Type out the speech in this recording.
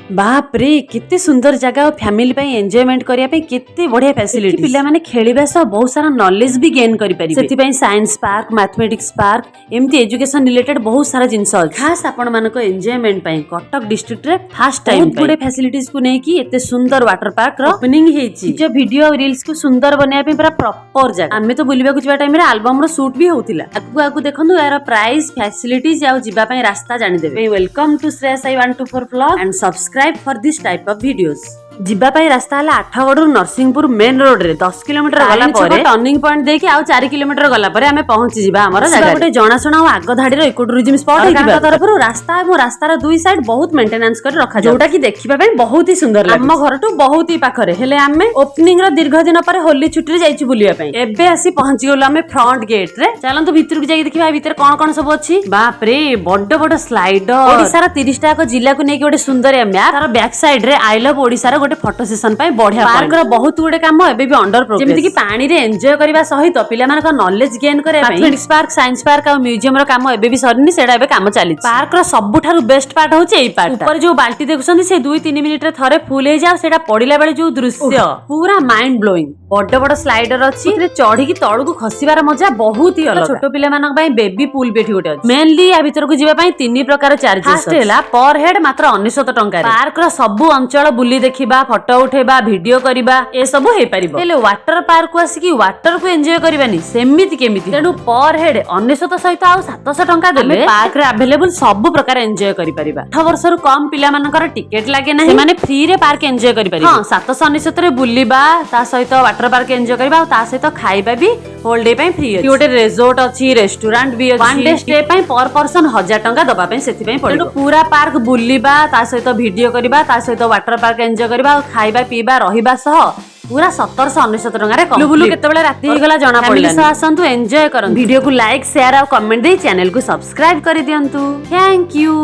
बाप रे केते सुंदर जगह फैमिली ପାଇଁ एंजॉयमेंट करिया ପାଇଁ केते बढ़िया फैसिलिटी पिला माने खेलिबा सह बहुत सारा नॉलेज भी गेन करि परिबे सेति ପାଇଁ साइंस पार्क मैथमेटिक्स पार्क एम्ति एजुकेशन रिलेटेड बहुत सारा जिंस अछि खास आपण मानको एंजॉयमेंट ପାଇଁ कटक डिस्ट्रिक्ट रे फर्स्ट टाइम गुडे फैसिलिटीज को नै कि एते सुंदर वाटर पार्क रो ओपनिंग हेछि जो वीडियो और रील्स को सुंदर बनाया ପାଇଁ पूरा प्रॉपर जगह हमें तो बुलिबा कुछ टाइम रे एल्बम रो शूट भी होतिला आगु आगु देखंदु यार प्राइस फैसिलिटीज आ जिबा ପାଇଁ रास्ता जानि देबे welcome to Shreyas I 124 vlog and subscribe for this type of videos जिबा ପାଇଁ रास्ता हला आठगड़ नरसिंहपुर मेन रोड रे 10 किलोमीटर गला परे टर्निंग पॉइंट देखि आ 4 किलोमीटर गला परे हमें पहुंची जिबा हमर जगह गोटे जणासुना आ आगो धाडी रो इको टूरिज्म स्पॉट हेतिबा तरफरु रास्ता एवं रास्तार दुई साइड बहुत मेंटेनेंस कर रखा जोटा कि देखिबा ପାଇଁ बहुत ही सुंदर लागे हम घर टू बहुत ही पाखरे हेले हमें ओपनिंग रो दीर्घ दिन परे होली छुट्टी रे जाईची बुलिया ପାଇଁ एबे आसी पहुंची गेलो हमें फ्रंट गेट रे चलंतु भीतर को जाई देखिबा भीतर कोन कोन सब अछि बाप रे बड्ड बड्ड स्लाइडर ओडिसा रो 30 टा को जिल्ला को नै कि गोटे सुंदर मैप तार बैक साइड रे आई लव ओडिसा रो गोटे फोटो सेशन बढ़िया पार्क रो बहुत गुडे काम एबे भी अंडर प्रोग्रेस जेमिति कि पानी रे एन्जॉय करबा सहित पिला मानक नॉलेज गेन करे मैथमेटिक्स पार्क साइंस पार्क आ म्यूजियम रो काम एबे भी सरनी सेडा एबे काम चली पार्क रो सबुठारु बेस्ट पार्ट होचे एई पार्ट ऊपर जो बाल्टी देखुछन से 2-3 मिनिट रे थरे फुल हे जाउ सेडा पडिला बेले जो दृश्य पूरा माइंड ब्लोइंग बड्ड बड्ड स्लाइडर अछि रे चढ़ी की तळु को खसिबार मजा बहुत ही अलग छोटो पिला मानक पई बेबी पूल बेठी गोटे अछि मेनली आ भीतर को जिबा पई 3 प्रकार चार्जेस फर्स्ट हैला पर हेड मात्र 1900 टंका रे पार्क रो सबु अंचल बुली देखिबा फोटो उठेबा वीडियो करिबा ए सब हे परिबो हेले वाटर पार्क को आसी कि वाटर को एन्जॉय करिबानी सेमिति केमिति तेनु पर हेड 1900 सहित आ 700 टंका देले पार्क रे अवेलेबल सब प्रकार एन्जॉय करि परिबा 8 वर्ष रु कम पिला मानकर टिकट लागे नाही माने फ्री रे पार्क एन्जॉय करि परिबा हां 799 रे बुलिबा ता सहित वाटर पार्क एन्जॉय करिबा ता सहित खाइबा भी होल डे पई फ्री अछि गोटे रिजॉर्ट अछि रेस्टोरेंट भी अछि वन डे स्टे पई पर पर्सन 1000 टंका दबा पई सेति पई पड़िबो पूरा पार्क बुलिबा ता सहित वीडियो करिबा ता सहित वाटर पार्क एन्जॉय करिबा खाइबा पीबा रहिबा सह पूरा 1799 टंका रे बुलु केतेबेले राती हे गला जणा पड़ला फैमिली आसंतु एन्जॉय करन वीडियो को लाइक शेयर और कमेंट दे चैनल को सब्सक्राइब करि दियंतु थैंक यू।